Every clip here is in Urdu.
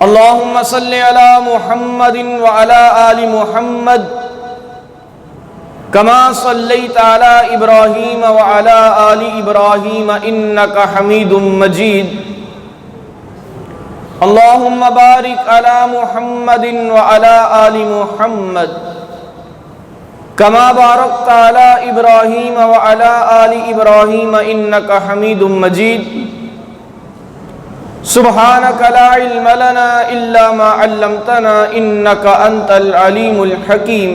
اللهم صل على محمد وعلى آل محمد كما صليت على إبراهيم وعلى آل إبراهيم إنك حميد مجيد اللهم بارك على محمد وعلى آل محمد كما باركت على إبراهيم وعلى آل إبراهيم إنك حميد مجيد سبحانك لا علم لنا إلا ما علمتنا إنك أنت العليم الحكيم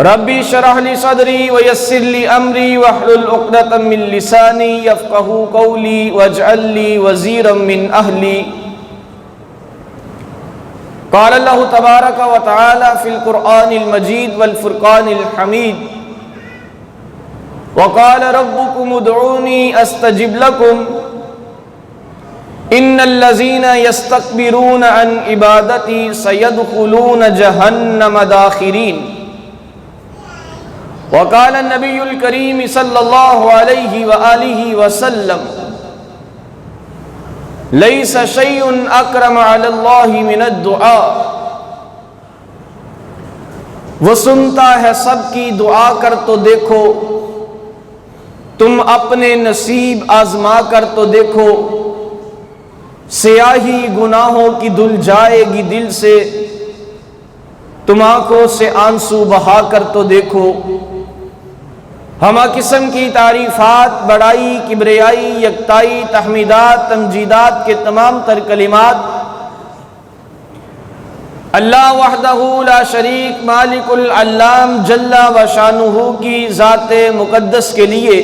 ربي اشرح لي صدري ويسر لي أمري واحلل عقدة من لساني يفقهوا قولي واجعل لي وزيرا من أهلي قال الله تبارك وتعالى في القرآن المجيد والفرقان الحميد وقال ربكم ادعوني أستجب لكم ان الذين يستكبرون عن عبادتي سيدخلون جهنم داخرين وقال النبي الكريم صلى الله عليه وآله وسلم ليس شيء أكرم على الله من الدعاء وہ سنتا ہے سب کی دعا کر تو دیکھو تم اپنے نصیب آزما کر تو دیکھو سیاہی گناہوں کی دھل جائے گی دل سے تم آنکھوں سے آنسو بہا کر تو دیکھو ہمہ قسم کی تعریفات بڑائی کبریائی یکتائی تحمیدات تمجیدات کے تمام تر کلمات اللہ وحدہ لا شریک مالک العلام جل و شانہ کی ذات مقدس کے لیے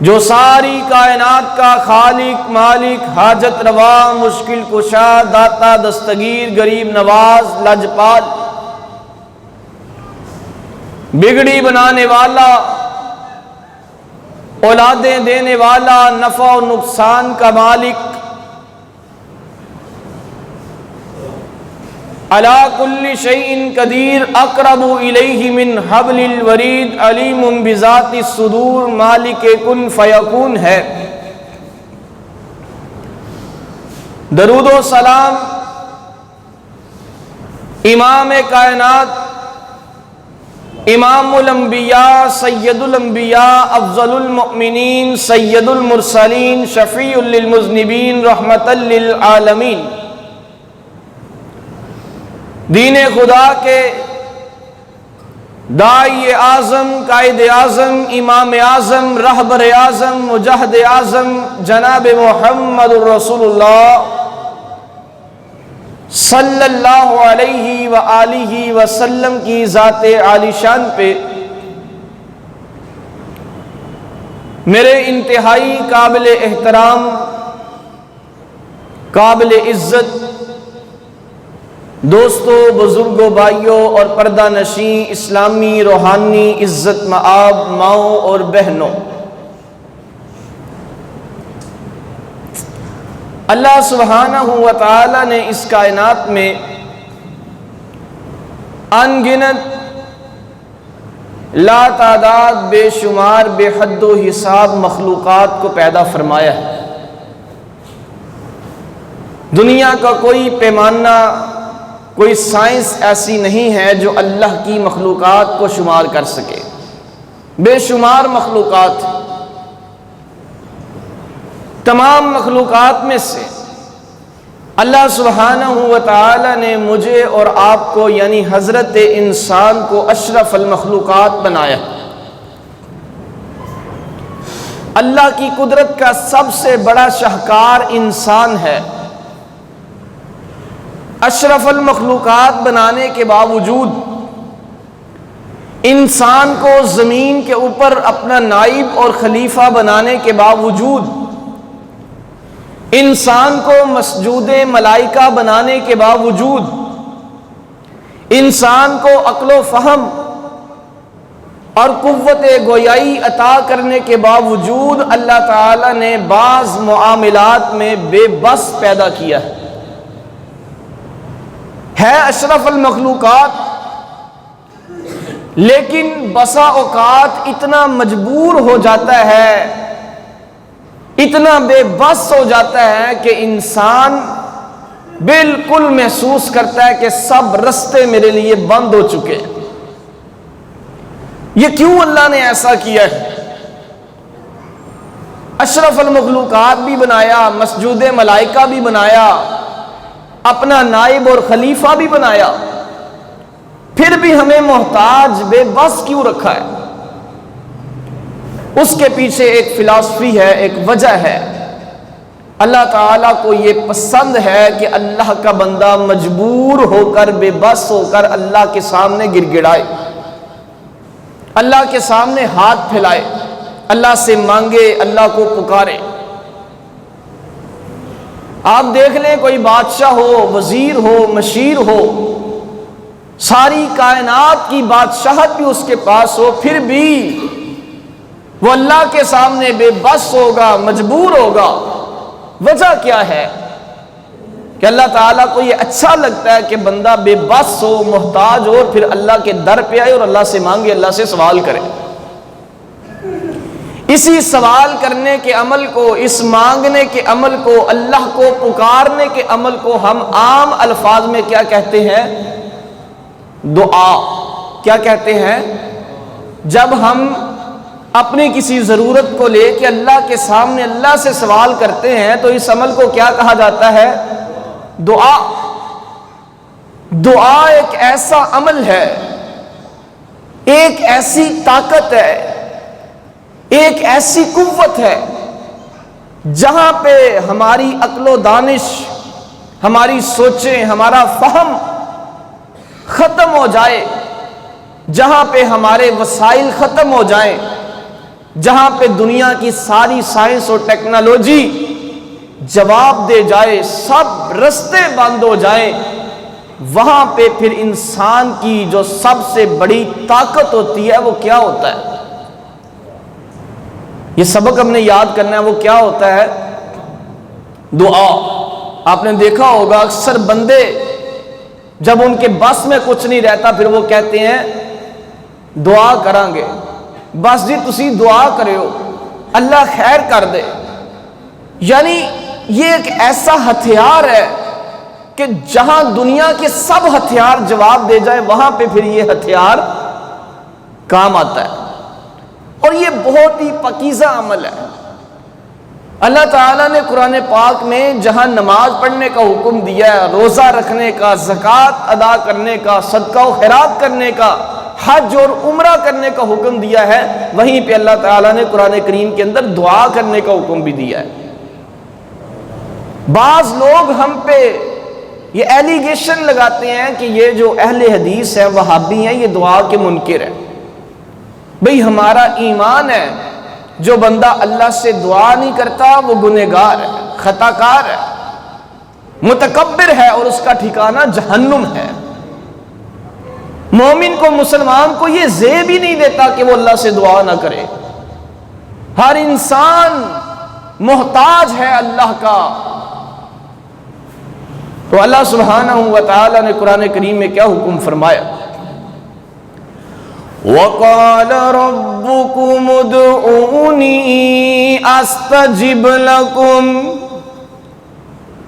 جو ساری کائنات کا خالق مالک حاجت روا مشکل کشا داتا دستگیر غریب نواز لاجپال بگڑی بنانے والا اولادیں دینے والا نفع و نقصان کا مالک علی کل شیء قدیر اقرب الیہ من حبل الورید علیم بذات الصدور مالک کن فیکون ہے درود و سلام امام کائنات امام الانبیاء سید الانبیاء افضل المؤمنین سید المرسلین شفیع للمذنبین رحمت للعالمین دین خدا کے داعی اعظم قائد اعظم امام اعظم رہبر اعظم مجاہد اعظم جناب محمد الرسول اللہ صلی اللہ علیہ وآلہ وسلم کی ذات عالی شان پہ میرے انتہائی قابل احترام قابل عزت دوستوں بزرگوں بھائیوں اور پردہ نشین اسلامی روحانی عزت مآب ماؤں اور بہنوں، اللہ سبحانہ و تعالی نے اس کائنات میں ان گنت لا تعداد بے شمار بے حد و حساب مخلوقات کو پیدا فرمایا ہے۔ دنیا کا کوئی پیمانہ کوئی سائنس ایسی نہیں ہے جو اللہ کی مخلوقات کو شمار کر سکے، بے شمار مخلوقات، تمام مخلوقات میں سے اللہ سبحانہ و تعالی نے مجھے اور آپ کو یعنی حضرت انسان کو اشرف المخلوقات بنایا۔ اللہ کی قدرت کا سب سے بڑا شاہکار انسان ہے۔ اشرف المخلوقات بنانے کے باوجود انسان کو زمین کے اوپر اپنا نائب اور خلیفہ بنانے کے باوجود انسان کو مسجود ملائکہ بنانے کے باوجود انسان کو عقل و فہم اور قوت گویائی عطا کرنے کے باوجود اللہ تعالی نے بعض معاملات میں بے بس پیدا کیا ہے اشرف المخلوقات، لیکن بسا اوقات اتنا مجبور ہو جاتا ہے اتنا بے بس ہو جاتا ہے کہ انسان بالکل محسوس کرتا ہے کہ سب رستے میرے لیے بند ہو چکے ہیں۔ یہ کیوں اللہ نے ایسا کیا ہے؟ اشرف المخلوقات بھی بنایا، مسجود ملائکہ بھی بنایا، اپنا نائب اور خلیفہ بھی بنایا، پھر بھی ہمیں محتاج بے بس کیوں رکھا ہے؟ اس کے پیچھے ایک فلسفی ہے، ایک وجہ ہے۔ اللہ تعالیٰ کو یہ پسند ہے کہ اللہ کا بندہ مجبور ہو کر، بے بس ہو کر اللہ کے سامنے گر گڑائے، اللہ کے سامنے ہاتھ پھیلائے، اللہ سے مانگے، اللہ کو پکارے۔ آپ دیکھ لیں، کوئی بادشاہ ہو، وزیر ہو، مشیر ہو، ساری کائنات کی بادشاہت بھی اس کے پاس ہو، پھر بھی وہ اللہ کے سامنے بے بس ہوگا، مجبور ہوگا۔ وجہ کیا ہے؟ کہ اللہ تعالیٰ کو یہ اچھا لگتا ہے کہ بندہ بے بس ہو، محتاج ہو، پھر اللہ کے در پہ آئے اور اللہ سے مانگے، اللہ سے سوال کرے۔ اسی سوال کرنے کے عمل کو، اس مانگنے کے عمل کو، اللہ کو پکارنے کے عمل کو ہم عام الفاظ میں کیا کہتے ہیں؟ دعا۔ کیا کہتے ہیں؟ جب ہم اپنی کسی ضرورت کو لے کے اللہ کے سامنے اللہ سے سوال کرتے ہیں تو اس عمل کو کیا کہا جاتا ہے؟ دعا۔ دعا ایک ایسا عمل ہے، ایک ایسی طاقت ہے، ایک ایسی قوت ہے جہاں پہ ہماری عقل و دانش، ہماری سوچیں، ہمارا فہم ختم ہو جائے، جہاں پہ ہمارے وسائل ختم ہو جائیں، جہاں پہ دنیا کی ساری سائنس اور ٹیکنالوجی جواب دے جائے، سب رستے بند ہو جائیں، وہاں پہ پھر انسان کی جو سب سے بڑی طاقت ہوتی ہے وہ کیا ہوتا ہے؟ یہ سبق ہم نے یاد کرنا ہے۔ وہ کیا ہوتا ہے؟ دعا۔ آپ نے دیکھا ہوگا اکثر بندے جب ان کے بس میں کچھ نہیں رہتا پھر وہ کہتے ہیں دعا کریں گے، بس جی تسی دعا کریو، اللہ خیر کر دے۔ یعنی یہ ایک ایسا ہتھیار ہے کہ جہاں دنیا کے سب ہتھیار جواب دے جائے وہاں پہ پھر یہ ہتھیار کام آتا ہے، اور یہ بہت ہی پاکیزہ عمل ہے۔ اللہ تعالیٰ نے قرآن پاک میں جہاں نماز پڑھنے کا حکم دیا ہے، روزہ رکھنے کا، زکوٰۃ ادا کرنے کا، صدقہ و خیرات کرنے کا، حج اور عمرہ کرنے کا حکم دیا ہے، وہیں پہ اللہ تعالیٰ نے قرآن کریم کے اندر دعا کرنے کا حکم بھی دیا ہے۔ بعض لوگ ہم پہ یہ ایلیگیشن لگاتے ہیں کہ یہ جو اہل حدیث ہیں، وہابی ہیں، یہ دعا کے منکر ہیں۔ بھئی ہمارا ایمان ہے، جو بندہ اللہ سے دعا نہیں کرتا وہ گنہگار ہے، خطا کار ہے، متکبر ہے، اور اس کا ٹھکانہ جہنم ہے۔ مومن کو، مسلمان کو یہ زیب ہی نہیں دیتا کہ وہ اللہ سے دعا نہ کرے۔ ہر انسان محتاج ہے اللہ کا۔ تو اللہ سبحانہ و تعالی نے قرآن کریم میں کیا حکم فرمایا؟ وَقَالَ رَبُّكُمُ ادْعُونِي أَسْتَجِبْ لَكُمْ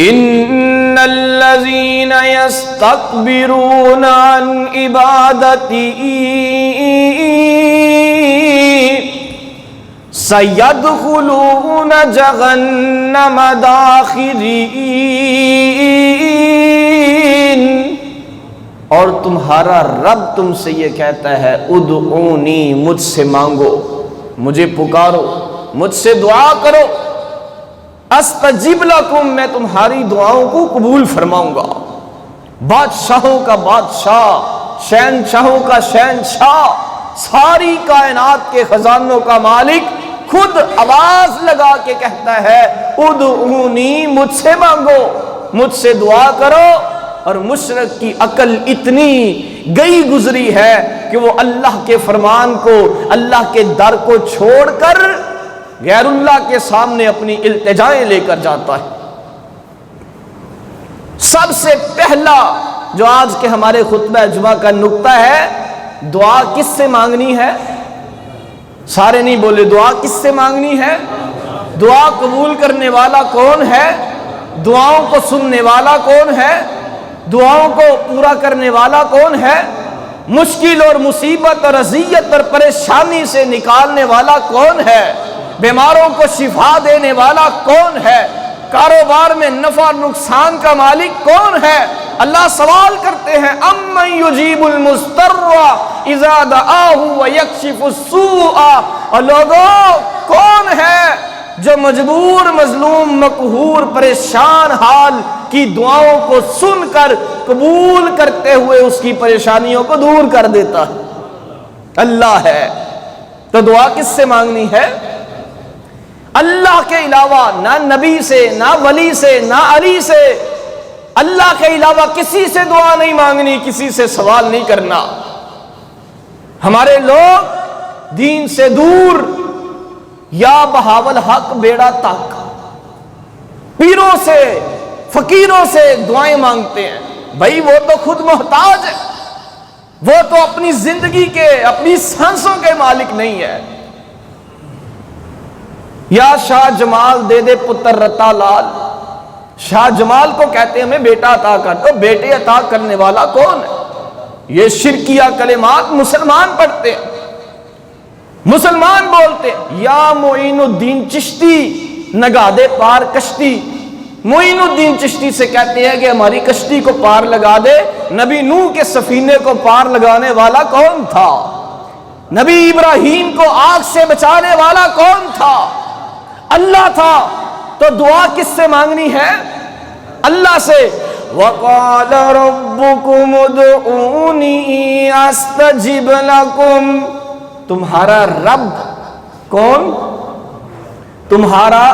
إِنَّ الَّذِينَ يَسْتَكْبِرُونَ عَنْ عِبَادَتِي سَيَدْخُلُونَ جَهَنَّمَ دَاخِرِينَ۔ اور تمہارا رب تم سے یہ کہتا ہے ادعونی، مجھ سے مانگو، مجھے پکارو، مجھ سے دعا کرو، استجب لکم، میں تمہاری دعاؤں کو قبول فرماؤں گا۔ بادشاہوں کا بادشاہ، شہنشاہوں کا شہنشاہ، ساری کائنات کے خزانوں کا مالک خود آواز لگا کے کہتا ہے ادعونی، مجھ سے مانگو، مجھ سے دعا کرو۔ اور مشرک کی عقل اتنی گئی گزری ہے کہ وہ اللہ کے فرمان کو، اللہ کے در کو چھوڑ کر غیر اللہ کے سامنے اپنی التجائیں لے کر جاتا ہے۔ سب سے پہلا جو آج کے ہمارے خطبہ جمعہ کا نقطہ ہے، دعا کس سے مانگنی ہے؟ سارے نہیں بولے، دعا کس سے مانگنی ہے؟ دعا قبول کرنے والا کون ہے؟ دعاؤں کو سننے والا کون ہے؟ دعاؤں کو پورا کرنے والا کون ہے؟ مشکل اور مصیبت اور اذیت اور پریشانی سے نکالنے والا کون ہے؟ بیماروں کو شفا دینے والا کون ہے؟ کاروبار میں نفع نقصان کا مالک کون ہے؟ اللہ سوال کرتے ہیں امن یجیب المضطر اذا دعاہ ویکشف السوء، اور لوگوں کون ہے جو مجبور مظلوم مقہور پریشان حال کی دعاؤں کو سن کر قبول کرتے ہوئے اس کی پریشانیوں کو دور کر دیتا ہے؟ اللہ ہے۔ تو دعا کس سے مانگنی ہے؟ اللہ کے علاوہ، نہ نبی سے، نہ ولی سے، نہ علی سے، اللہ کے علاوہ کسی سے دعا نہیں مانگنی، کسی سے سوال نہیں کرنا۔ ہمارے لوگ دین سے دور، یا بہاول حق بیڑا تک، پیروں سے فقیروں سے دعائیں مانگتے ہیں۔ بھائی وہ تو خود محتاج ہے، وہ تو اپنی زندگی کے، اپنی سانسوں کے مالک نہیں ہے۔ یا شاہ جمال دے دے پتر رتا لال، شاہ جمال کو کہتے ہیں ہمیں بیٹا عطا کر، تو بیٹے عطا کرنے والا کون ہے؟ یہ شرکیہ کلمات مسلمان پڑھتے ہیں، مسلمان بولتے ہیں۔ یا معین الدین چشتی نگا دے پار کشتی، معین الدین چشتی سے کہتے ہیں کہ ہماری کشتی کو پار لگا دے۔ نبی نوح کے سفینے کو پار لگانے والا کون تھا؟ نبی ابراہیم کو آگ سے بچانے والا کون تھا؟ اللہ تھا۔ تو دعا کس سے مانگنی ہے؟ اللہ سے۔ وَقَالَ رَبُّكُمُ ادْعُونِي أَسْتَجِبْ لَكُمْ، تمہارا رب کون؟ تمہارا،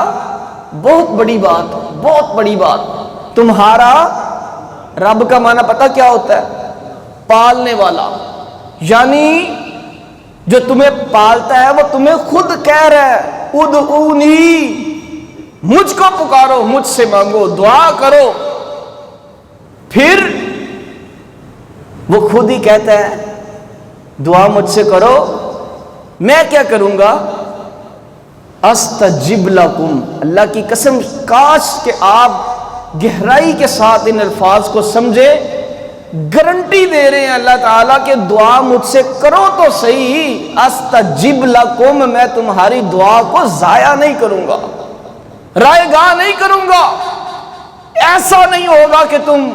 بہت بڑی بات، بہت بڑی بات، تمہارا رب کا معنی پتہ کیا ہوتا ہے؟ پالنے والا، یعنی جو تمہیں پالتا ہے وہ تمہیں خود کہہ رہا ہے ادعونی، مجھ کو پکارو، مجھ سے مانگو، دعا کرو۔ پھر وہ خود ہی کہتا ہے دعا مجھ سے کرو، میں کیا کروں گا؟ استجب لکم، اللہ کی قسم کاش کہ آپ گہرائی کے ساتھ ان الفاظ کو سمجھے۔ گارنٹی دے رہے ہیں اللہ تعالیٰ کہ دعا مجھ سے کرو تو صحیح، استجب لکم، میں تمہاری دعا کو ضائع نہیں کروں گا، رائے گاہ نہیں کروں گا۔ ایسا نہیں ہوگا کہ تم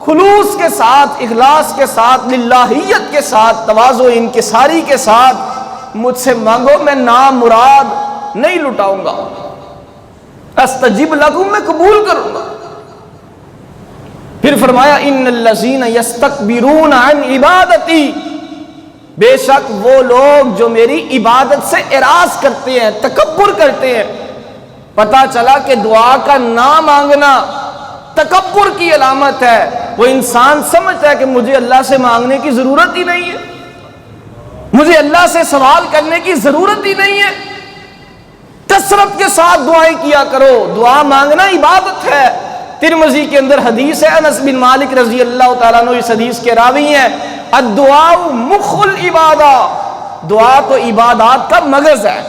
خلوص کے ساتھ، اخلاص کے ساتھ، للہیت کے ساتھ، تواضع انکساری کے ساتھ مجھ سے مانگو، میں نام مراد نہیں لٹاؤں گا۔ استجب لکم، میں قبول کروں گا۔ پھر فرمایا ان الذین یستکبرون عن عبادتی، بے شک وہ لوگ جو میری عبادت سے اعراض کرتے ہیں، تکبر کرتے ہیں۔ پتہ چلا کہ دعا کا نہ مانگنا تکبر کی علامت ہے۔ وہ انسان سمجھتا ہے کہ مجھے اللہ سے مانگنے کی ضرورت ہی نہیں ہے، مجھے اللہ سے سوال کرنے کی ضرورت ہی نہیں ہے۔ کثرت کے ساتھ دعائیں کیا کرو، دعا مانگنا عبادت ہے۔ ترمذی کے اندر حدیث ہے، انس بن مالک رضی اللہ تعالیٰ عنہ اس حدیث کے راوی ہیں، الدعاء مخ العبادہ، دعا تو عبادات کا مغز ہے۔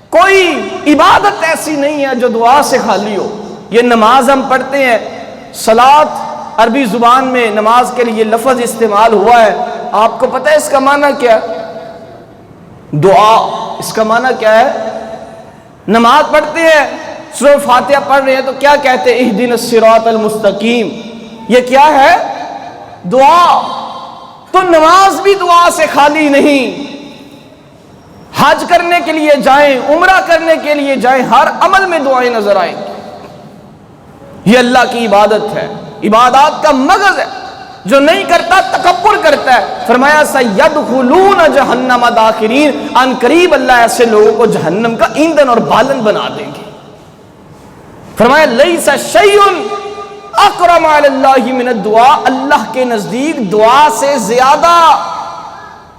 کوئی عبادت ایسی نہیں ہے جو دعا سے خالی ہو۔ یہ نماز ہم پڑھتے ہیں، صلاۃ عربی زبان میں نماز کے لیے لفظ استعمال ہوا ہے، آپ کو پتہ ہے اس کا معنی کیا ہے؟ دعا، اس کا معنی کیا ہے؟ نماز پڑھتے ہیں، سورہ فاتحہ پڑھ رہے ہیں تو کیا کہتے ہیں؟ اہدنا الصراط المستقیم، یہ کیا ہے؟ دعا۔ تو نماز بھی دعا سے خالی نہیں۔ حج کرنے کے لیے جائیں، عمرہ کرنے کے لیے جائیں، ہر عمل میں دعائیں نظر آئیں گی۔ یہ اللہ کی عبادت ہے، عبادات کا مغز ہے۔ جو نہیں کرتا تکبر کرتا ہے۔ فرمایا سیدخلون جہنم داخرین، ان قریب اللہ ایسے لوگوں کو جہنم کا ایندھن اور بالن بنا دیں گے۔ فرمایا لیس شیء اکرم علی اللہ من الدعاء، اللہ کے نزدیک دعا سے زیادہ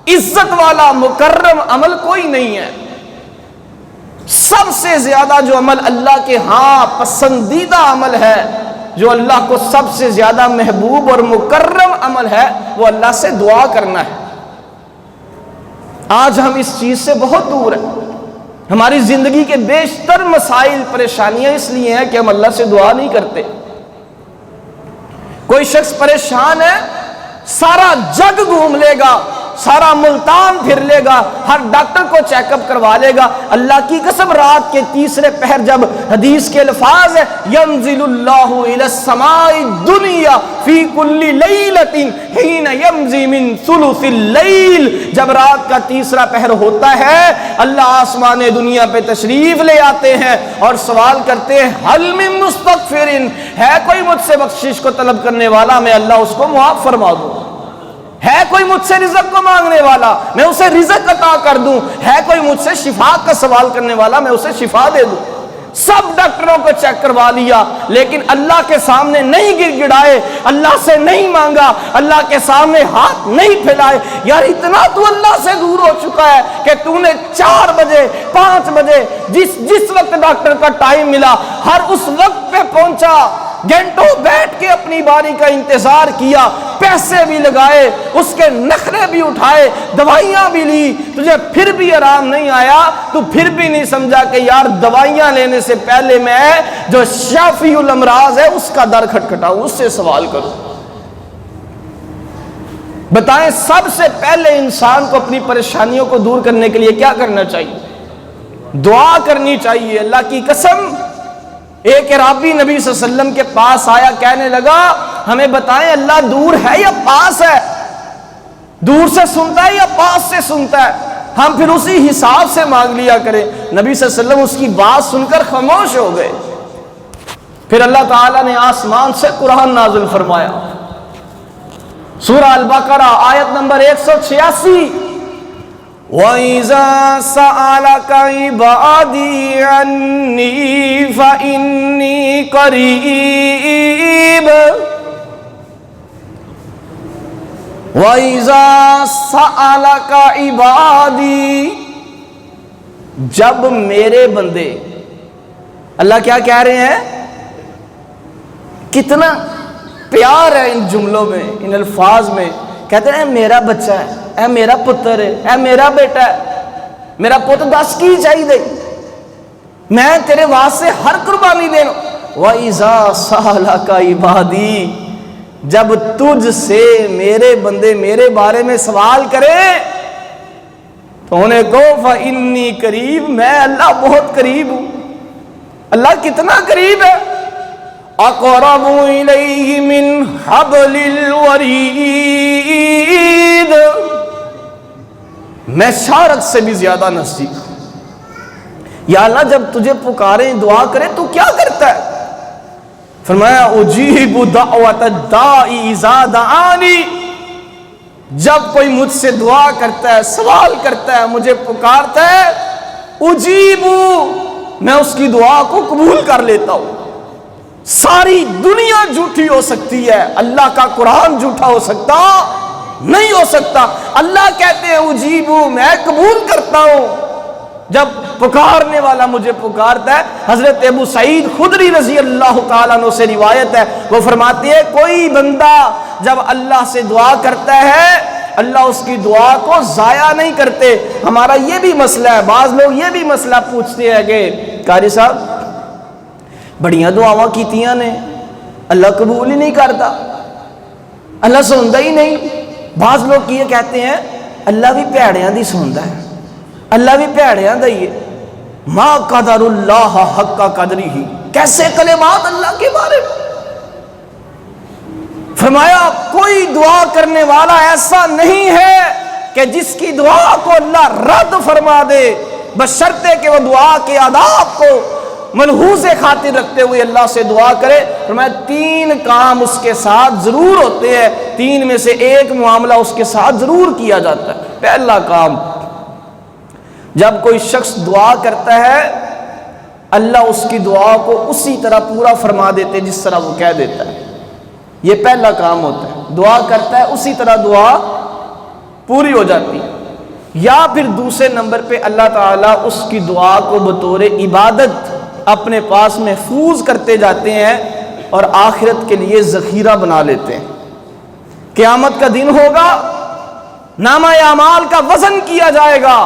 عزت والا مکرم عمل کوئی نہیں ہے۔ سب سے زیادہ جو عمل اللہ کے ہاں پسندیدہ عمل ہے، جو اللہ کو سب سے زیادہ محبوب اور مکرم عمل ہے، وہ اللہ سے دعا کرنا ہے۔ آج ہم اس چیز سے بہت دور ہیں۔ ہماری زندگی کے بیشتر مسائل پریشانیاں اس لیے ہیں کہ ہم اللہ سے دعا نہیں کرتے۔ کوئی شخص پریشان ہے، سارا جگ گھوم لے گا، سارا ملتان پھر لے گا، ہر ڈاکٹر کو چیک اپ کروا لے گا، اللہ کی قسم رات کے تیسرے پہر جب حدیث کے الفاظ ہے ینزل اللہ الی السماء الدنیا فی کل لیلۃ حین یمضی من ثلث اللیل، جب رات کا تیسرا پہر ہوتا ہے اللہ آسمان دنیا پہ تشریف لے آتے ہیں اور سوال کرتے ہیں حل من مستغفر، ہے کوئی مجھ سے بخشش کو طلب کرنے والا، میں اللہ اس کو معاف فرما دوں، ہے کوئی مجھ سے رزق کو مانگنے والا میں اسے رزق عطا کر دوں، ہے کوئی مجھ سے شفا کا سوال کرنے والا میں اسے شفا دے دوں۔ سب ڈاکٹروں کو چیک کروا لیا لیکن اللہ کے سامنے نہیں گر گڑائے، اللہ سے نہیں مانگا، اللہ کے سامنے ہاتھ نہیں پھیلائے۔ یار اتنا تو اللہ سے دور ہو چکا ہے کہ تو نے 4 بجے 5 بجے جس وقت ڈاکٹر کا ٹائم ملا ہر اس وقت پہ پہنچا، گھنٹوں بیٹھ کے اپنی باری کا انتظار کیا، پیسے بھی لگائے، اس کے نخرے بھی اٹھائے، دوائیاں بھی لی، تجھے پھر بھی آرام نہیں آیا، تو پھر بھی نہیں سمجھا کہ یار دوائیاں لینے سے پہلے میں جو شافی الامراض ہے اس کا در کھٹکھٹاؤں، اس سے سوال کروں۔ بتائیں سب سے پہلے انسان کو اپنی پریشانیوں کو دور کرنے کے لیے کیا کرنا چاہیے؟ دعا کرنی چاہیے۔ اللہ کی قسم ایک عرابی نبی صلی اللہ علیہ وسلم کے پاس آیا، کہنے لگا ہمیں بتائیں اللہ دور ہے یا پاس ہے؟ دور سے سنتا ہے یا پاس سے سنتا ہے؟ ہم پھر اسی حساب سے مانگ لیا کریں۔ نبی صلی اللہ علیہ وسلم اس کی بات سن کر خاموش ہو گئے۔ پھر اللہ تعالیٰ نے آسمان سے قرآن نازل فرمایا، سورہ البقرہ آیت نمبر 186، وَإِذَا سَأَلَكَ عِبَادِي عَنِّي فَإِنِّي قَرِيبٌ وَإِذَا سَأَلَكَ عِبَادِي، جب میرے بندے، اللہ کیا کہہ رہے ہیں؟ کتنا پیار ہے ان جملوں میں، ان الفاظ میں، کہتے ہیں اے میرا بچہ ہے، اے میرا پتر ہے، اے میرا بیٹا ہے، میرا پوت دس کی چاہیے، میں تیرے واسطے ہر قربانی دینا۔ وَإِذَا سَأَلَكَ عِبَادِي، جب تجھ سے میرے بندے میرے بارے میں سوال کرے تو انہیں کہو فَإِنِّي قریب، میں اللہ بہت قریب ہوں۔ اللہ کتنا قریب ہے؟ اقرب الیہ من حبل الورید، میں شارک سے بھی زیادہ نزدیک ہوں۔ یا اللہ جب تجھے پکاریں دعا کریں تو کیا کرتا ہے؟ فرمایا اجیب دعوت الداعی اذا دعانی، جب کوئی مجھ سے دعا کرتا ہے، سوال کرتا ہے، مجھے پکارتا ہے، اجیب، میں اس کی دعا کو قبول کر لیتا ہوں۔ ساری دنیا جھوٹی ہو سکتی ہے، اللہ کا قرآن جھوٹا ہو سکتا نہیں ہو سکتا۔ اللہ کہتے ہیں اجیبو، میں قبول کرتا ہوں جب پکارنے والا مجھے پکارتا ہے۔ حضرت ابو سعید خدری رضی اللہ تعالیٰ عنہ سے روایت ہے، وہ فرماتے ہیں کوئی بندہ جب اللہ سے دعا کرتا ہے اللہ اس کی دعا کو ضائع نہیں کرتے۔ ہمارا یہ بھی مسئلہ ہے، بعض لوگ یہ بھی مسئلہ پوچھتے ہیں کہ قاری صاحب بڑیاں دعاواں کیتیاں نے اللہ قبول ہی نہیں کرتا، اللہ سنتا ہی نہیں۔ بعض لوگ یہ کہتے ہیں اللہ بھی پیڑیاں دی سنتا ہے، اللہ بھی پیڑیاں دا ہی ہے۔ ما قدر اللہ حق قدری ہی، کیسے کلمات اللہ کے بارے میں۔ فرمایا کوئی دعا کرنے والا ایسا نہیں ہے کہ جس کی دعا کو اللہ رد فرما دے، بشرطے کہ وہ دعا کے آداب کو ملحوظ خاطر رکھتے ہوئے اللہ سے دعا کرے۔ فرمایا 3 کام اس کے ساتھ ضرور ہوتے ہیں، 3 میں سے ایک معاملہ اس کے ساتھ ضرور کیا جاتا ہے۔ پہلا کام، جب کوئی شخص دعا کرتا ہے اللہ اس کی دعا کو اسی طرح پورا فرما دیتے جس طرح وہ کہہ دیتا ہے۔ یہ پہلا کام ہوتا ہے، دعا کرتا ہے اسی طرح دعا پوری ہو جاتی ہے۔ یا پھر دوسرے نمبر پہ اللہ تعالیٰ اس کی دعا کو بطور عبادت اپنے پاس محفوظ کرتے جاتے ہیں اور آخرت کے لیے ذخیرہ بنا لیتے ہیں۔ قیامت کا دن ہوگا، نامہ اعمال کا وزن کیا جائے گا،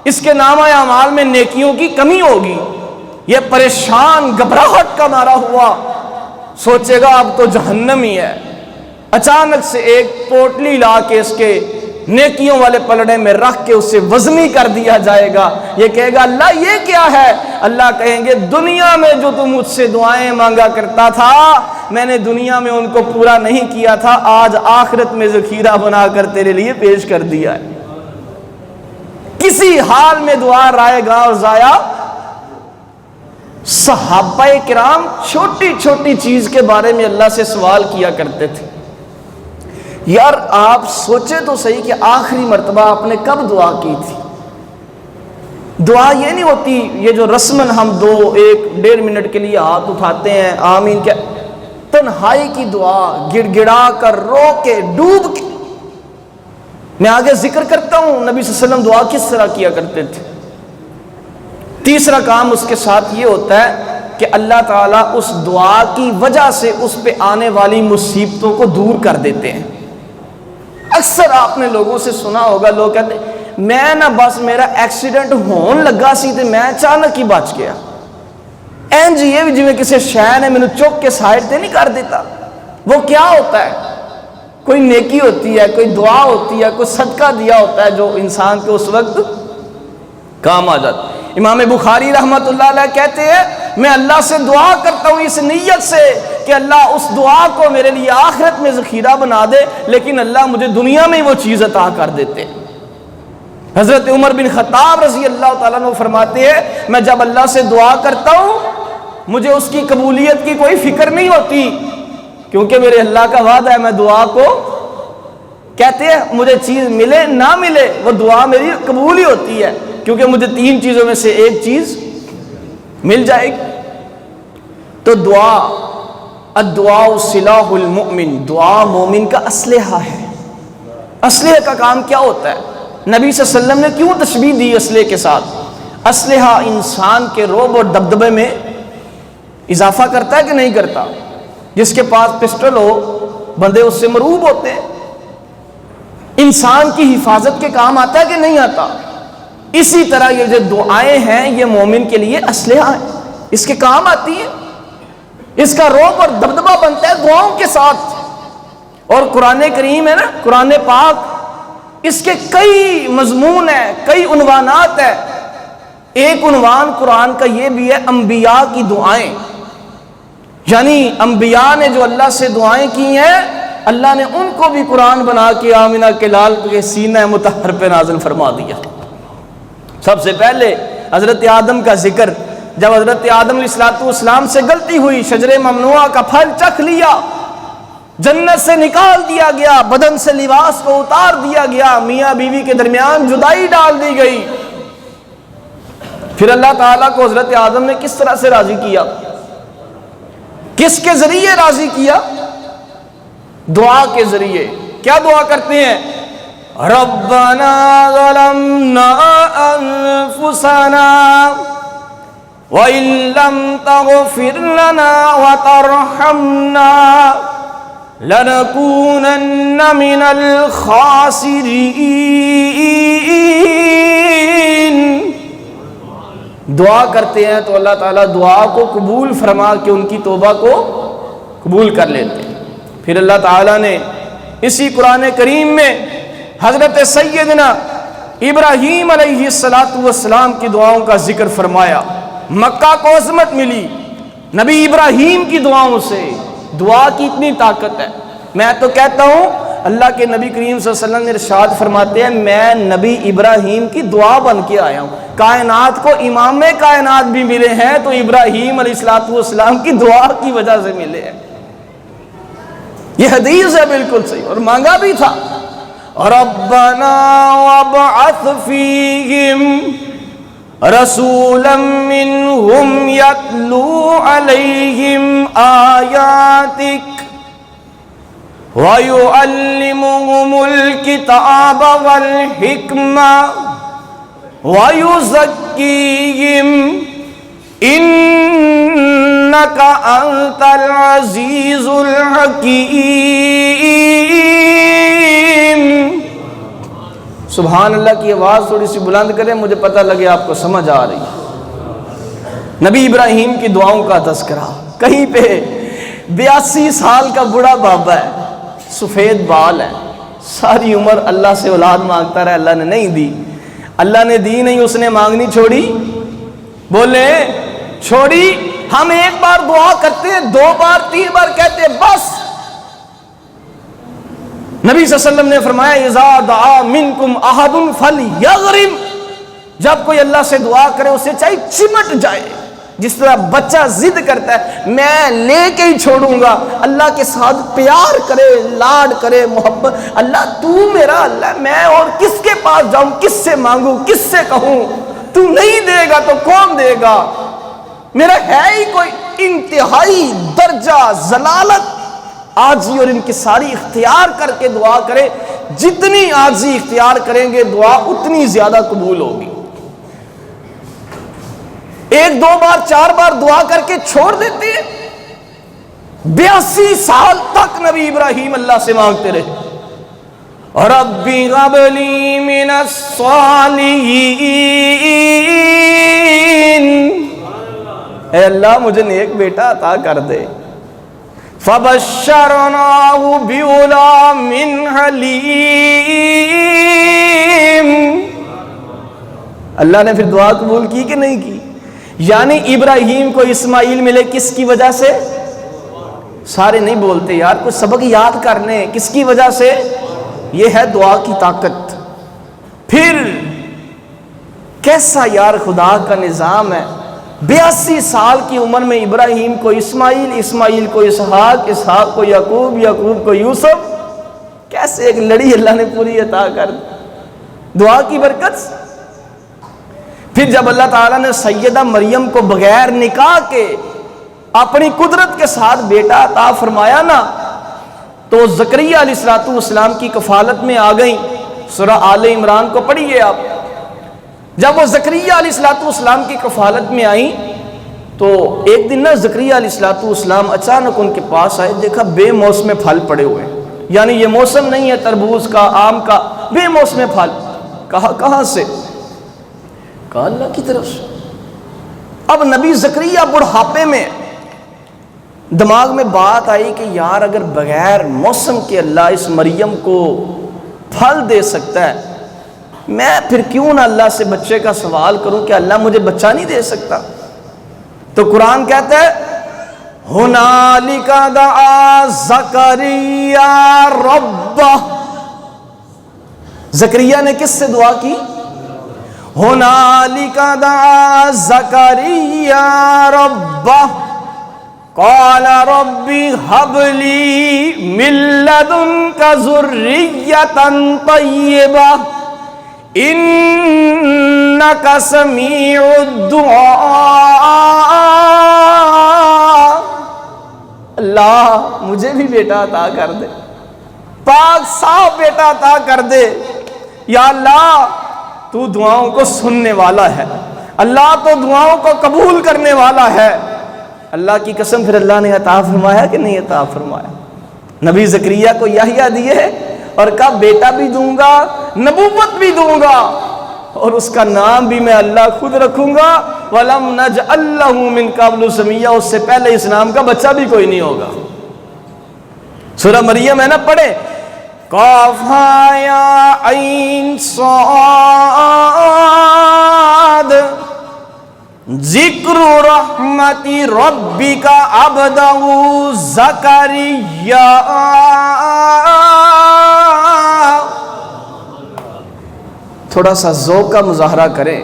اس کے نامہ اعمال میں نیکیوں کی کمی ہوگی، یہ پریشان گھبراہٹ کا مارا ہوا سوچے گا اب تو جہنم ہی ہے، اچانک سے ایک پوٹلی لا کے اس کے نیکیوں والے پلڑے میں رکھ کے اسے وزنی کر دیا جائے گا، یہ کہے گا اللہ یہ کیا ہے؟ اللہ کہیں گے دنیا میں جو تم مجھ سے دعائیں مانگا کرتا تھا میں نے دنیا میں ان کو پورا نہیں کیا تھا، آج آخرت میں ذخیرہ بنا کر تیرے لیے پیش کر دیا ہے۔ کسی حال میں دعا رائے گا اور ضائع۔ صحابہ کرام چھوٹی چھوٹی چیز کے بارے میں اللہ سے سوال کیا کرتے تھے۔ یار آپ سوچے تو صحیح کہ آخری مرتبہ آپ نے کب دعا کی تھی؟ دعا یہ نہیں ہوتی یہ جو رسمن ہم 1-1.5 منٹ کے لیے ہاتھ اٹھاتے ہیں آمین کیا، تنہائی کی دعا گڑ گڑا کر رو کے ڈوب کے۔ میں آگے ذکر کرتا ہوں نبی صلی اللہ علیہ وسلم دعا کس طرح کیا کرتے تھے۔ تیسرا کام اس کے ساتھ یہ ہوتا ہے کہ اللہ تعالیٰ اس دعا کی وجہ سے اس پہ آنے والی مصیبتوں کو دور کر دیتے ہیں۔ اکثر آپ نے لوگوں سے سنا ہوگا، لوگ کہتے ہیں میں نہ بس میرا ایکسیڈنٹ ہون لگا سی تے میں اچانک ہی بچ گیا، این جی یہ بھی جی میں کسی شے نے مینوں چک کے سائڈ تے نہیں کر دیتا۔ وہ کیا ہوتا ہے؟ کوئی نیکی ہوتی ہے، کوئی دعا ہوتی ہے، کوئی صدقہ دیا ہوتا ہے جو انسان کے اس وقت کام آ جاتا ہے۔ امام بخاری رحمت اللہ علیہ کہتے ہیں میں اللہ سے دعا کرتا ہوں اس نیت سے کہ اللہ اس دعا کو میرے لیے آخرت میں ذخیرہ بنا دے، لیکن اللہ مجھے دنیا میں وہ چیز عطا کر دیتے ہیں۔ حضرت عمر بن خطاب رضی اللہ تعالیٰ عنہ فرماتے ہیں میں جب اللہ سے دعا کرتا ہوں مجھے اس کی قبولیت کی کوئی فکر نہیں ہوتی، کیونکہ میرے اللہ کا وعدہ ہے میں دعا کو کہتے ہیں مجھے چیز ملے نہ ملے وہ دعا میری قبول ہی ہوتی ہے، کیونکہ مجھے 3 چیزوں میں سے ایک چیز مل جائے گی۔ تو دعا، الدعاء سلاح المؤمن، دعا مومن کا اسلحہ ہے۔ اسلحے کا کام کیا ہوتا ہے؟ نبی صلی اللہ علیہ وسلم نے کیوں تشبیہ دی اسلحے کے ساتھ؟ اسلحہ انسان کے رعب اور دبدبے میں اضافہ کرتا ہے کہ نہیں کرتا؟ جس کے پاس پسٹل ہو بندے اس سے مرعوب ہوتے ہیں۔ انسان کی حفاظت کے کام آتا ہے کہ نہیں آتا؟ اسی طرح یہ جو دعائیں ہیں یہ مومن کے لیے اسلحہ ہیں، اس کے کام آتی ہیں، اس کا رعب اور دبدبہ بنتا ہے دعاؤں کے ساتھ۔ اور قرآن کریم ہے نا، قرآن پاک، اس کے کئی مضمون ہیں، کئی عنوانات ہیں۔ ایک عنوان قرآن کا یہ بھی ہے انبیاء کی دعائیں، یعنی انبیاء نے جو اللہ سے دعائیں کی ہیں اللہ نے ان کو بھی قرآن بنا کے آمنہ کے لال کے سینہ مطہر پہ نازل فرما دیا۔ سب سے پہلے حضرت آدم کا ذکر، جب حضرت آدم علیہ السلام سے غلطی ہوئی، شجر ممنوعہ کا پھل چکھ لیا، جنت سے نکال دیا گیا، بدن سے لباس کو اتار دیا گیا، میاں بیوی کے درمیان جدائی ڈال دی گئی۔ پھر اللہ تعالیٰ کو حضرت آدم نے کس طرح سے راضی کیا؟ کس کے ذریعے راضی کیا؟ دعا کے ذریعے۔ کیا دعا کرتے ہیں؟ ربنا ظلمنا انفسنا وَإِن لَّمْ تَغْفِرْ لَنَا وَتَرْحَمْنَا لَنَكُونَنَّ مِنَ الْخَاسِرِينَ۔ دعا کرتے ہیں تو اللہ تعالیٰ دعا کو قبول فرما کے ان کی توبہ کو قبول کر لیتے ہیں۔ پھر اللہ تعالیٰ نے اسی قرآن کریم میں حضرت سیدنا ابراہیم علیہ السلام کی دعاؤں کا ذکر فرمایا۔ مکہ کو عظمت ملی نبی ابراہیم کی دعاؤں سے۔ دعا کی اتنی طاقت ہے، میں تو کہتا ہوں اللہ کے نبی کریم صلی اللہ علیہ وسلم نے ارشاد فرماتے ہیں میں نبی ابراہیم کی دعا بن کے آیا ہوں۔ کائنات کو امام کائنات بھی ملے ہیں تو ابراہیم علیہ السلام کی دعا کی وجہ سے ملے ہیں۔ یہ حدیث ہے بالکل صحیح، اور مانگا بھی تھا ربنا وابعث فیہم رسولا منہم یتلو علیہم آیاتک وَيُعَلِّمُهُمُ الْكِتَابَ وَالْحِكْمَةَ وَيُزَكِّيهِمْ إِنَّكَ أَنْتَ الْعَزِيزُ الْحَكِيمُ۔ سبحان اللہ کی آواز تھوڑی سی بلند کریں، مجھے پتہ لگے آپ کو سمجھ آ رہی ہے۔ نبی ابراہیم کی دعاؤں کا تذکرہ، کہیں پہ 82 سال کا بڑا بابا ہے، سفید بال ہے، ساری عمر اللہ سے اولاد مانگتا رہا، اللہ نے نہیں دی، اللہ نے دی نہیں، اس نے مانگنی چھوڑی، بولے چھوڑی۔ ہم ایک بار دعا کرتے ہیں، 2 بار 3 بار کہتے ہیں، بس۔ نبی صلی اللہ علیہ وسلم نے فرمایا اذا دعا منکم احد فلیغرم، جب کوئی اللہ سے دعا کرے اسے چاہے چمٹ جائے، جس طرح بچہ ضد کرتا ہے میں لے کے ہی چھوڑوں گا، اللہ کے ساتھ پیار کرے، لاڈ کرے، محبت، اللہ تو میرا اللہ ہے، میں اور کس کے پاس جاؤں، کس سے مانگوں، کس سے کہوں، تو نہیں دے گا تو کون دے گا، میرا ہے ہی کوئی۔ انتہائی درجہ ذلالت، عاجزی اور انکساری اختیار کر کے دعا کرے، جتنی عاجزی اختیار کریں گے دعا اتنی زیادہ قبول ہوگی۔ 1 2 بار 4 بار دعا کر کے چھوڑ دیتے ہیں۔ 82 سال تک نبی ابراہیم اللہ سے مانگتے رہے، ربی ہب لی من الصالحین، اے اللہ مجھے نیک بیٹا عطا کر دے۔ فبشرناہ بغلام حلیم، اللہ نے پھر دعا قبول کی کہ نہیں کی؟ یعنی ابراہیم کو اسماعیل ملے کس کی وجہ سے؟ سارے نہیں بولتے یار، کچھ سبق یاد کرنے، کس کی وجہ سے؟ یہ ہے دعا کی طاقت۔ پھر کیسا یار خدا کا نظام ہے، 82 سال کی عمر میں ابراہیم کو اسماعیل، اسماعیل کو اسحاق، اسحاق کو یعقوب، یعقوب کو یوسف، کیسے ایک لڑی اللہ نے پوری عطا کر دی دعا کی برکت۔ پھر جب اللہ تعالیٰ نے سیدہ مریم کو بغیر نکاح کے اپنی قدرت کے ساتھ بیٹا عطا فرمایا نا، تو زکریا علیہ السلام کی کفالت میں آ گئیں۔ سورہ آل عمران کو پڑھیے آپ۔ جب وہ زکریا علیہ السلام کی کفالت میں آئیں تو ایک دن نا زکریا علیہ السلام اچانک ان کے پاس آئے، دیکھا بے موسم پھل پڑے ہوئے، یعنی یہ موسم نہیں ہے تربوز کا، آم کا، بے موسم پھل۔ کہا کہاں سے؟ کہا اللہ کی طرف سے۔ اب نبی زکریا بڑھاپے میں، دماغ میں بات آئی کہ یار اگر بغیر موسم کے اللہ اس مریم کو پھل دے سکتا ہے، میں پھر کیوں نہ اللہ سے بچے کا سوال کروں کہ اللہ مجھے بچہ نہیں دے سکتا؟ تو قرآن کہتا ہے ہنالک دعا زکریا ربہ، زکریا نے کس سے دعا کی؟ ہنالک دعا زکریا ربہ قال ربی ہب لی من لدنک ذریۃ طیبہ انک سمیع الدعاء، اللہ مجھے بھی بیٹا عطا کر دے، پاک صاف بیٹا عطا کر دے، یا اللہ تو دعاؤں کو سننے والا ہے، اللہ تو دعاؤں کو قبول کرنے والا ہے۔ اللہ کی قسم پھر اللہ نے عطا فرمایا کہ نہیں عطا فرمایا؟ نبی زکریا کو یحییٰ دیے اور کہا بیٹا بھی دوں گا، نبوت بھی دوں گا، اور اس کا نام بھی میں اللہ خود رکھوں گا، وَلَمْ نَجْعَلْ لَهُ مِنْ قَبْلُ سَمِيًّا، اس سے پہلے اس نام کا بچہ بھی کوئی نہیں ہوگا۔ سورہ مریم ہے نا، پڑھے قاف ہا یا عین صاد ذکر رحمت ربک عبدہ زکریا، تھوڑا سا ذوق کا مظاہرہ کریں۔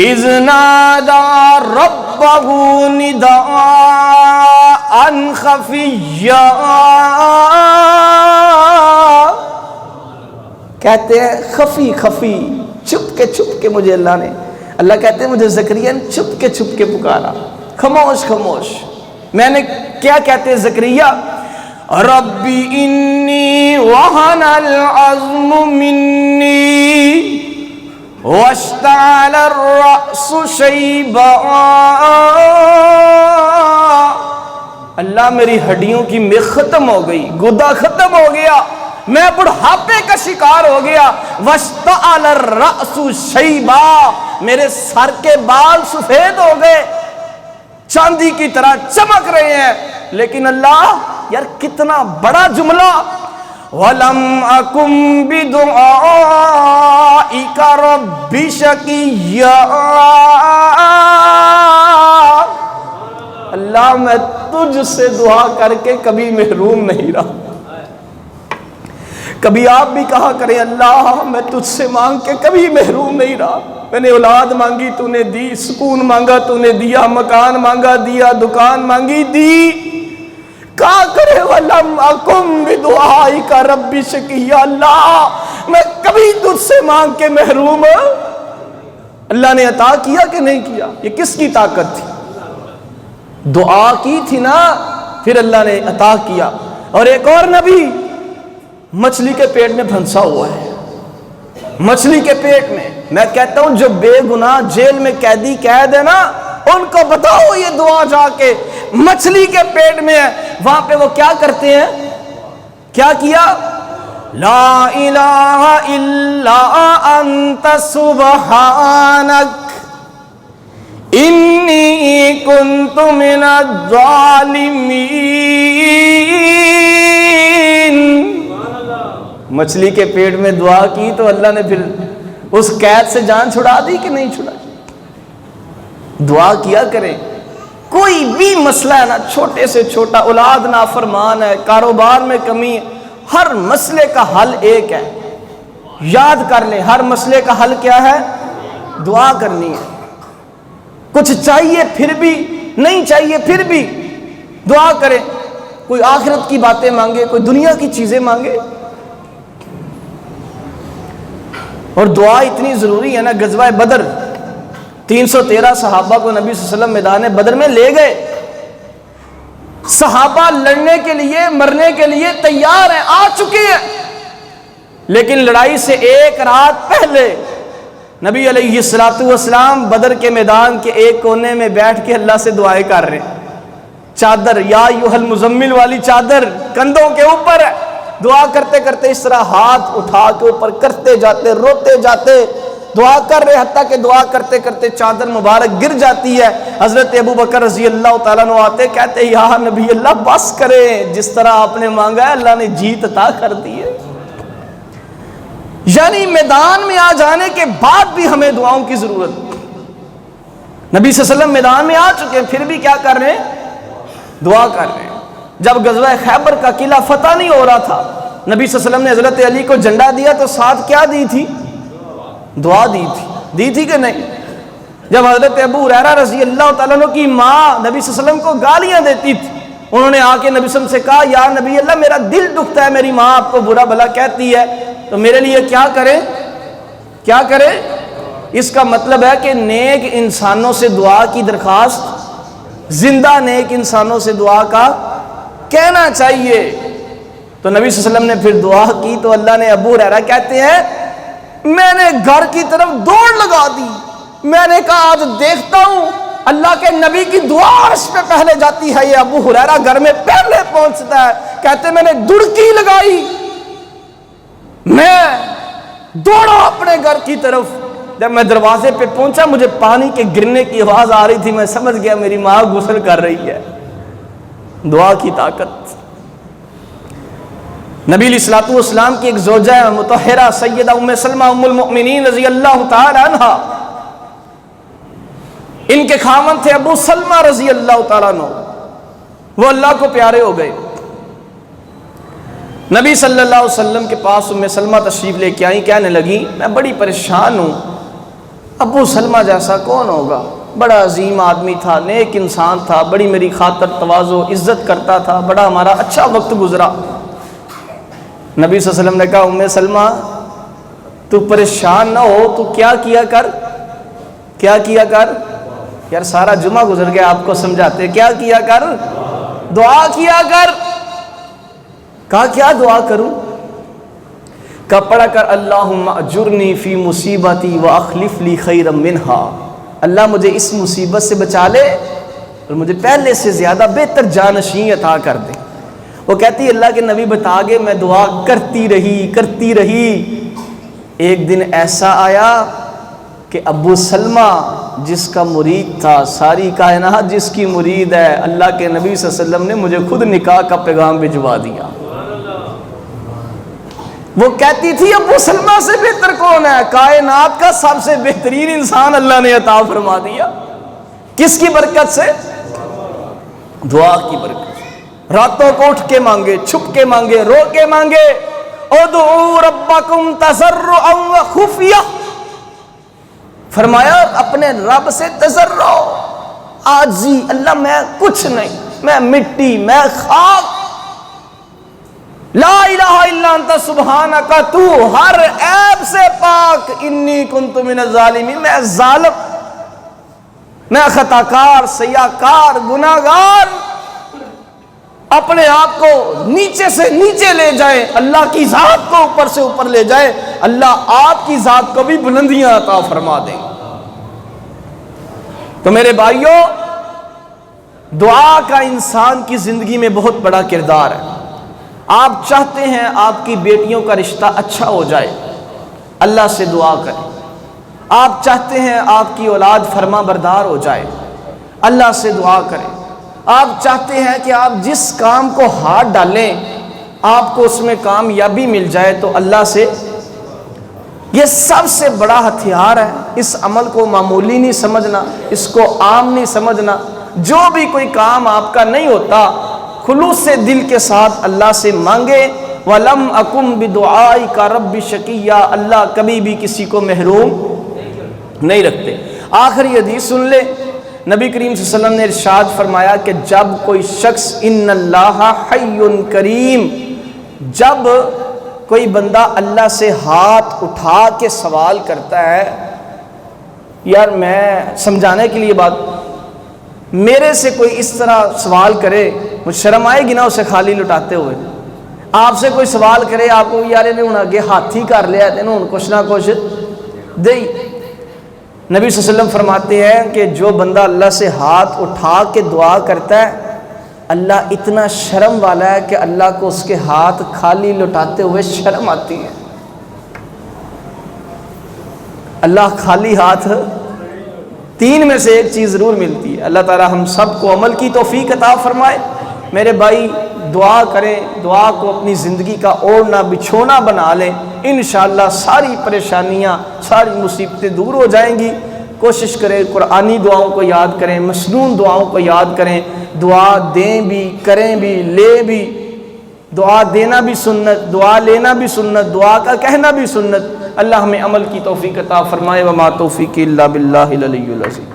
اذ نادى ربه نداء خفيا، کہتے ہیں خفی خفی، چھپ کے مجھے اللہ نے، اللہ کہتے ہیں مجھے زکریا نے چھپ کے پکارا، خاموش خاموش۔ میں نے کیا کہتے ہیں زکریا؟ ربی انی وہن العظم منی واشتعل الرأس شیبا، اللہ میری ہڈیوں کی میخ ختم ہو گئی، گدا ختم ہو گیا، میں بڑھاپے کا شکار ہو گیا، واشتعل الرأس شیبا، میرے سر کے بال سفید ہو گئے، چاندی کی طرح چمک رہے ہیں۔ لیکن اللہ، یار کتنا بڑا جملہ، وَلَمْ أَكُمْ بِدُعَائِكَ رَبِّ شَقِيًّا، اللہ میں تجھ سے دعا کر کے کبھی محروم نہیں رہا۔ کبھی آپ بھی کہا کریں، اللہ میں تجھ سے مانگ کے کبھی محروم نہیں رہا، میں نے اولاد مانگی تو نے دی، سکون مانگا تو نے دیا، مکان مانگا دیا، دکان مانگی دی۔ کہا کرے وَلَمْ أَكُمْ بِدُعَائِكَ رَبِّ شَقِيًّا، اللہ میں کبھی تجھ سے مانگ کے محروم ہوں۔ اللہ نے عطا کیا کہ نہیں کیا؟ یہ کس کی طاقت تھی؟ دعا کی تھی نا، پھر اللہ نے عطا کیا۔ اور ایک اور نبی مچھلی کے پیٹ میں پھنسا ہوا ہے، مچھلی کے پیٹ میں۔ میں کہتا ہوں جو بے گناہ جیل میں قیدی قید ہے نا، ان کو بتاؤ یہ دعا جا کے مچھلی کے پیٹ میں ہے، وہاں پہ وہ کیا کرتے ہیں؟ کیا کیا؟ لا الہ الا انت سبحانک انی کنت من الظالمین۔ مچھلی کے پیٹ میں دعا کی تو اللہ نے پھر اس قید سے جان چھڑا دی کہ نہیں چھڑا؟ دعا کیا کریں۔ کوئی بھی مسئلہ ہے نا، چھوٹے سے چھوٹا، اولاد نافرمان ہے، کاروبار میں کمی ہے، ہر مسئلے کا حل ایک ہے، یاد کر لیں، ہر مسئلے کا حل کیا ہے؟ دعا کرنی ہے۔ کچھ چاہیے پھر بھی، نہیں چاہیے پھر بھی دعا کریں۔ کوئی آخرت کی باتیں مانگے، کوئی دنیا کی چیزیں مانگے۔ اور دعا اتنی ضروری ہے نا، غزوہ بدر 313 صحابہ کو نبی صلی اللہ علیہ وسلم میدان بدر میں لے گئے، صحابہ لڑنے کے لیے، مرنے کے لیے تیار ہیں، آ چکے ہیں، لیکن لڑائی سے ایک رات پہلے نبی علیہ السلام بدر کے میدان کے ایک کونے میں بیٹھ کے اللہ سے دعائیں کر رہے ہیں۔ چادر، یا ایھا المزمل والی چادر کندھوں کے اوپر ہے، دعا کرتے کرتے اس طرح ہاتھ اٹھا کے اوپر کرتے جاتے، روتے جاتے، دعا کر رہے، حتیٰ کہ دعا کرتے کرتے چادر مبارک گر جاتی ہے۔ حضرت ابو بکر رضی اللہ تعالیٰ عنہ آتے، کہتے یا نبی اللہ بس کریں، جس طرح آپ نے مانگا ہے اللہ نے جیت عطا کر دی ہے۔ یعنی میدان میں آ جانے کے بعد بھی ہمیں دعاؤں کی ضرورت۔ نبی صلی اللہ علیہ وسلم میدان میں آ چکے ہیں، پھر بھی کیا کر رہے ہیں؟ دعا کر رہے ہیں۔ جب غزوہ خیبر کا قلعہ فتح نہیں ہو رہا تھا، نبی صلی اللہ علیہ وسلم نے حضرت علی کو جھنڈا دیا تو ساتھ کیا دی تھی؟ دعا دی تھی کہ نہیں؟ جب حضرت ابو ہریرہ رضی اللہ تعالیٰ عنہ کی ماں نبی صلی اللہ علیہ وسلم کو گالیاں دیتی تھی، انہوں نے آ کے نبی صلی اللہ علیہ وسلم سے کہا یا نبی اللہ میرا دل دکھتا ہے، میری ماں آپ کو برا بھلا کہتی ہے، تو میرے لیے کیا کرے؟ اس کا مطلب ہے کہ نیک انسانوں سے دعا کی درخواست، زندہ نیک انسانوں سے دعا کا کہنا چاہیے۔ تو نبی صلی اللہ علیہ وسلم نے پھر دعا کی تو اللہ نے، ابو ہریرہ کہتے ہیں میں نے گھر کی طرف دوڑ لگا دی، میں نے کہا آج دیکھتا ہوں اللہ کے نبی کی دعا عرش پہ پہلے جاتی ہے، یہ ابو ہریرہ گھر میں پہلے پہنچتا ہے۔ کہتے میں نے دڑکی لگائی، میں دوڑا اپنے گھر کی طرف، جب میں دروازے پہ پہنچا مجھے پانی کے گرنے کی آواز آ رہی تھی، میں سمجھ گیا میری ماں غسل کر رہی ہے۔ دعا کی طاقت۔ نبی علیہ الصلوۃ والسلام کی ایک زوجہ مطہرہ سیدہ ام سلمہ ام المؤمنین رضی اللہ تعالی عنہ، ان کے خاوند تھے ابو سلمہ رضی اللہ تعالیٰ عنہ، وہ اللہ کو پیارے ہو گئے۔ نبی صلی اللہ علیہ وسلم کے پاس ام سلمہ تشریف لے کے آئیں، کہنے لگی میں بڑی پریشان ہوں، ابو سلمہ جیسا کون ہوگا، بڑا عظیم آدمی تھا، نیک انسان تھا، بڑی میری خاطر تواضع عزت کرتا تھا، بڑا ہمارا اچھا وقت گزرا۔ نبی صلی اللہ علیہ وسلم نے کہا ام سلمہ تو پریشان نہ ہو، تو کیا کیا کر یار سارا جمعہ گزر گیا آپ کو سمجھاتے، کیا کیا کر؟ دعا کیا کر۔ کہا کیا دعا کروں؟ کہا پڑھا کر اللہم اجرنی فی مصیبتی واخلف لی خیرا منہا، اللہ مجھے اس مصیبت سے بچا لے اور مجھے پہلے سے زیادہ بہتر جانشین عطا کر دے۔ وہ کہتی اللہ کے نبی بتا گئے، میں دعا کرتی رہی. ایک دن ایسا آیا کہ ابو سلمہ جس کا مرید تھا، ساری کائنات جس کی مرید ہے، اللہ کے نبی صلی اللہ علیہ وسلم نے مجھے خود نکاح کا پیغام بھجوا دیا. وہ کہتی تھی ابو سلمہ سے بہتر کون ہے؟ کائنات کا سب سے بہترین انسان اللہ نے عطا فرما دیا. کس کی برکت سے؟ دعا کی برکت سے. راتوں کو اٹھ کے مانگے، چھپ کے مانگے، رو کے مانگے. ادعوا ربکم تضرعا وخفیہ، فرمایا اپنے رب سے تضرع، عاجزی، اللہ میں کچھ نہیں، میں مٹی، میں خاک، لا الہ الا انت سبحانک، تو ہر عیب سے پاک، انی کنت من الظالمین، میں ظالم، میں خطاکار، سیاکار، گناہگار. اپنے آپ کو نیچے سے نیچے لے جائے، اللہ کی ذات کو اوپر سے اوپر لے جائے، اللہ آپ کی ذات کو بھی بلندیاں عطا فرما دے. تو میرے بھائیوں، دعا کا انسان کی زندگی میں بہت بڑا کردار ہے. آپ چاہتے ہیں آپ کی بیٹیوں کا رشتہ اچھا ہو جائے، اللہ سے دعا کریں. آپ چاہتے ہیں آپ کی اولاد فرما بردار ہو جائے، اللہ سے دعا کریں. آپ چاہتے ہیں کہ آپ جس کام کو ہاتھ ڈالیں آپ کو اس میں کامیابی مل جائے، تو اللہ سے، یہ سب سے بڑا ہتھیار ہے. اس عمل کو معمولی نہیں سمجھنا، اس کو عام نہیں سمجھنا. جو بھی کوئی کام آپ کا نہیں ہوتا، خلوص سے دل کے ساتھ اللہ سے مانگے. وَلَمْ أَكُمْ بِدُعَائِكَ رَبِّ شَقِيًّا، اللہ کبھی بھی کسی کو محروم نہیں رکھتے. آخری حدیث سن لے. نبی کریم صلی اللہ علیہ وسلم نے ارشاد فرمایا کہ جب کوئی شخص ان اللہ حی کریم، جب کوئی بندہ اللہ سے ہاتھ اٹھا کے سوال کرتا ہے، یار میں سمجھانے کے لیے بات، میرے سے کوئی اس طرح سوال کرے، مجھے شرم آئے گی نا اسے خالی لٹاتے ہوئے. آپ سے کوئی سوال کرے، آپ کو یار انہیں اگے ہاتھی کر لیا، انہوں کچھ نہ کچھ دے. نبی صلی اللہ علیہ وسلم فرماتے ہیں کہ جو بندہ اللہ سے ہاتھ اٹھا کے دعا کرتا ہے، اللہ اتنا شرم والا ہے کہ اللہ کو اس کے ہاتھ خالی لٹاتے ہوئے شرم آتی ہے. اللہ خالی ہاتھ، تین میں سے ایک چیز ضرور ملتی ہے. اللہ تعالی ہم سب کو عمل کی توفیق عطا فرمائے. میرے بھائی دعا کریں، دعا کو اپنی زندگی کا اوڑھنا بچھونا بنا لیں. انشاءاللہ ساری پریشانیاں، ساری مصیبتیں دور ہو جائیں گی. کوشش کریں قرآنی دعاؤں کو یاد کریں، مسنون دعاؤں کو یاد کریں. دعا دیں بھی، کریں بھی، لے بھی. دعا دینا بھی سنت، دعا لینا بھی سنت، دعا کا کہنا بھی سنت. اللہ ہمیں عمل کی توفیق عطا فرمائے. وما توفیق الا باللہ العلی العظیم.